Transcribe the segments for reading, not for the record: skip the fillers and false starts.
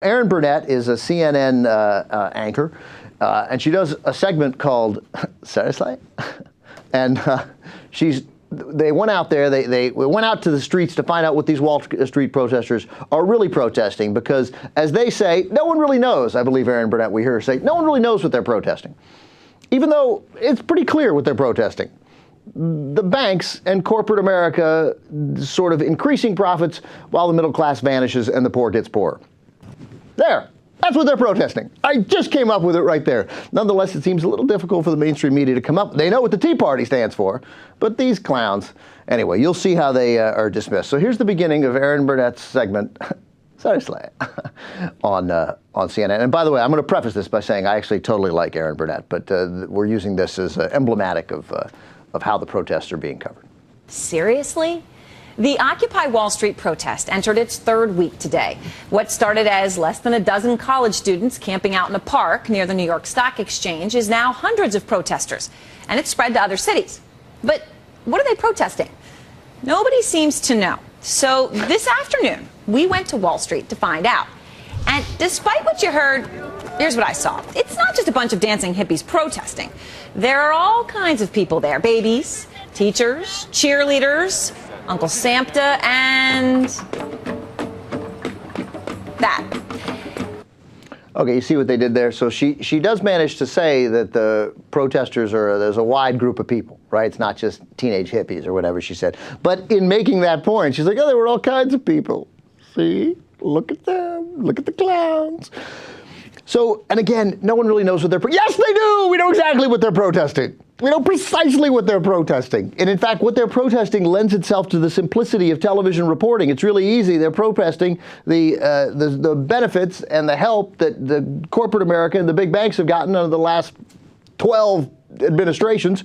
Erin Burnett is a CNN anchor, and she does a segment called Seriously? And they went out there, they went out to the streets to find out what these Wall Street protesters are really protesting, because, as they say, no one really knows. I believe Erin Burnett, we hear her say, no one really knows what they're protesting, even though it's pretty clear what they're protesting. The banks and corporate America sort of increasing profits while the middle class vanishes and the poor gets poorer. There. That's what they're protesting. I just came up with it right there. Nonetheless, it seems a little difficult for the mainstream media to come up. They know what the Tea Party stands for, but these clowns. Anyway, you'll see how they are dismissed. So here's the beginning of Erin Burnett's segment, Seriously, on CNN. And by the way, I'm going to preface this by saying I actually totally like Erin Burnett, but we're using this as emblematic of how the protests are being covered. Seriously? The Occupy Wall Street protest entered its third week today. What started as less than a dozen college students camping out in a park near the New York Stock Exchange is now hundreds of protesters, and it's spread to other cities. But what are they protesting? Nobody seems to know. So this afternoon, we went to Wall Street to find out. And despite what you heard, here's what I saw. It's not just a bunch of dancing hippies protesting. There are all kinds of people there. Babies, teachers, cheerleaders, Uncle Sampta, and that. Okay, you see what they did there? So she does manage to say that the protesters there's a wide group of people, right? It's not just teenage hippies or whatever she said. But in making that point, she's like, oh, there were all kinds of people. See? Look at them. Look at the clowns. So, and again, no one really knows what yes, they do! We know exactly what they're protesting. We know precisely what they're protesting. And in fact, what they're protesting lends itself to the simplicity of television reporting. It's really easy. They're protesting the benefits and the help that the corporate America and the big banks have gotten under the last 12 administrations.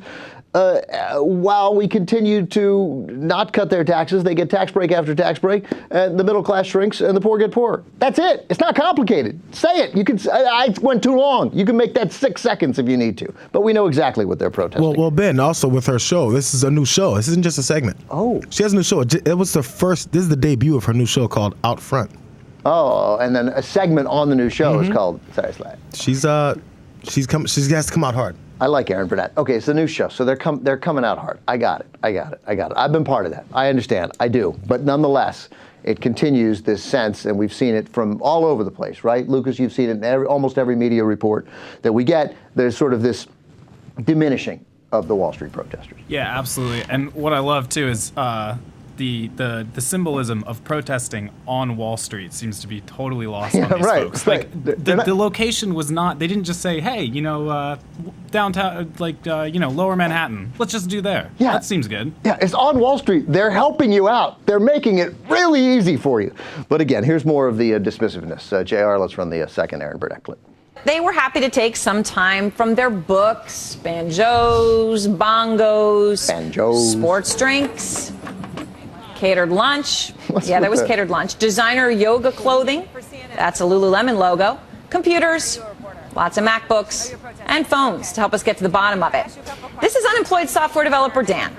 While we continue to not cut their taxes, they get tax break after tax break, and the middle class shrinks and the poor get poorer. That's it. It's not complicated. Say it. You can. I went too long. You can make that 6 seconds if you need to. But we know exactly what they're protesting. Well, Ben, also with her show, this is a new show. This isn't just a segment. Oh. She has a new show. It was the first. This is the debut of her new show called Out Front. Oh, and then a segment on the new show is called Seriously. She has to come out hard. I like Erin Burnett. Okay, it's a new show, so they're coming out hard. I got it. I've been part of that. I understand. I do. But nonetheless, it continues this sense, and we've seen it from all over the place, right? Lucas, you've seen it in almost every media report that we get. There's sort of this diminishing of the Wall Street protesters. Yeah, absolutely. And what I love, too, is the symbolism of protesting on Wall Street seems to be totally lost on these folks. Right. Like, the location was not, they didn't just say, hey, downtown, lower Manhattan, let's just do there. Yeah. That seems good. Yeah, it's on Wall Street. They're helping you out. They're making it really easy for you. But again, here's more of the dismissiveness. Jayar, let's run the second Erin Burnett clip. They were happy to take some time from their books, banjos, bongos, sports drinks, catered lunch. There was catered lunch. Designer yoga clothing. That's a Lululemon logo. Computers, lots of MacBooks, and phones to help us get to the bottom of it. This is unemployed software developer Dan.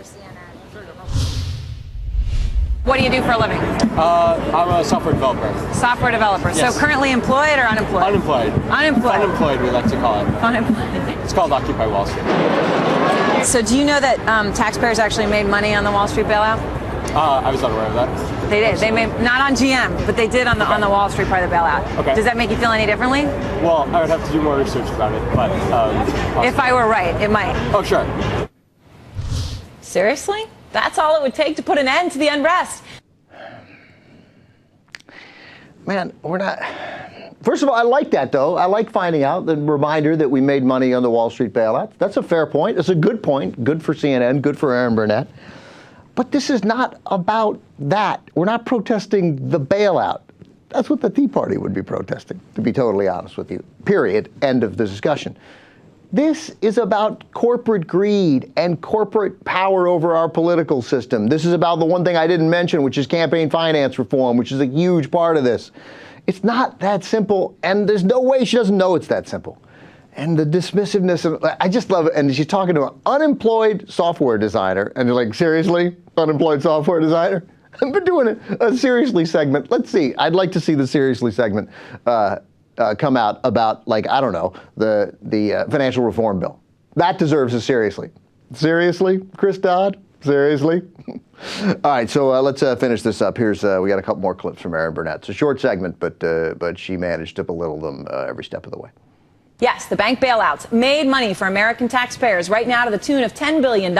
What do you do for a living? I'm a software developer. Software developer. Yes. So currently employed or unemployed? Unemployed. Unemployed. Unemployed, we like to call it. Unemployed. It's called Occupy Wall Street. So do you know that taxpayers actually made money on the Wall Street bailout? I was not aware of that. They did. They made, not on GM, but they did on the Wall Street part of the bailout. Okay. Does that make you feel any differently? Well, I would have to do more research about it, but if I were right, it might. Oh, sure. Seriously? That's all it would take to put an end to the unrest. Man, we're not. First of all, I like that, though. I like finding out the reminder that we made money on the Wall Street bailout. That's a fair point. It's a good point. Good for CNN. Good for Erin Burnett. But this is not about that. We're not protesting the bailout. That's what the Tea Party would be protesting, to be totally honest with you. Period. End of the discussion. This is about corporate greed and corporate power over our political system. This is about the one thing I didn't mention, which is campaign finance reform, which is a huge part of this. It's not that simple, and there's no way she doesn't know it's that simple. And the dismissiveness of, I just love it. And she's talking to an unemployed software designer, and you're like, seriously? Unemployed software designer? I've been doing a Seriously segment. Let's see. I'd like to see the Seriously segment come out about, like, I don't know, the financial reform bill. That deserves a Seriously. Seriously, Chris Dodd? Seriously? All right, so let's finish this up. Here's we got a couple more clips from Erin Burnett. It's a short segment, but she managed to belittle them every step of the way. Yes, the bank bailouts made money for American taxpayers right now to the tune of $10 billion.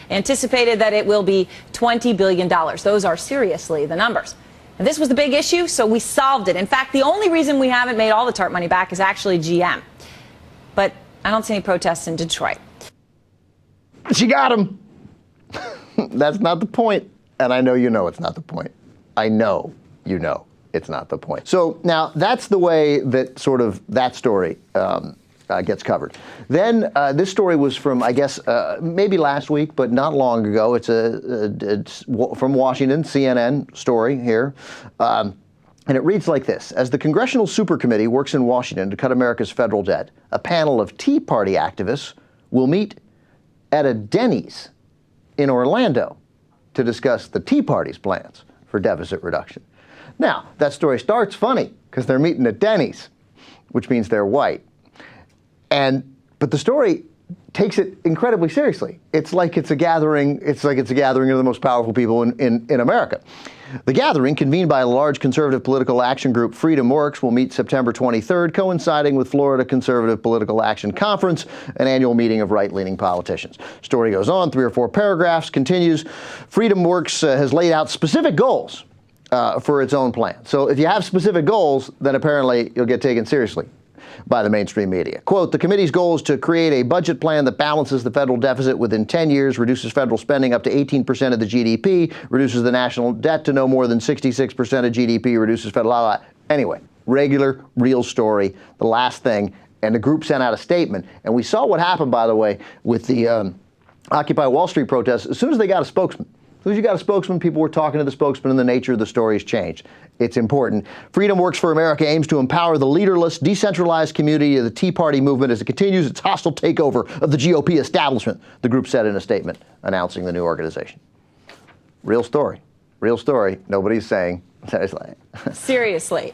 Anticipated that it will be $20 billion. Those are seriously the numbers. And this was the big issue, so we solved it. In fact, the only reason we haven't made all the TARP money back is actually GM. But I don't see any protests in Detroit. She got him. That's not the point. And I know you know it's not the point. I know you know it's not the point. So now that's the way that sort of that story gets covered. Then this story was from, I guess, maybe last week, but not long ago. It's from Washington, CNN story here. And it reads like this. As the Congressional Supercommittee works in Washington to cut America's federal debt, a panel of Tea Party activists will meet at a Denny's in Orlando to discuss the Tea Party's plans for deficit reduction. Now, that story starts funny because they're meeting at Denny's, which means they're white. But the story takes it incredibly seriously. It's like it's a gathering. It's like it's a gathering of the most powerful people in America. The gathering, convened by a large conservative political action group, Freedom Works, will meet September 23rd, coinciding with Florida Conservative Political Action Conference, an annual meeting of right-leaning politicians. Story goes on, 3 or 4 paragraphs, continues. Freedom Works has laid out specific goals for its own plan. So if you have specific goals, then apparently you'll get taken seriously by the mainstream media. Quote, the committee's goal is to create a budget plan that balances the federal deficit within 10 years, reduces federal spending up to 18% of the GDP, reduces the national debt to no more than 66% of GDP, reduces federal... Anyway, regular, real story, the last thing, and the group sent out a statement. And we saw what happened, by the way, with the Occupy Wall Street protests. As soon as they got a spokesman, as soon as you got a spokesman, people were talking to the spokesman, and the nature of the story has changed. It's important. Freedom Works for America aims to empower the leaderless, decentralized community of the Tea Party movement as it continues its hostile takeover of the GOP establishment, the group said in a statement announcing the new organization. Real story. Real story. Nobody's saying. Seriously.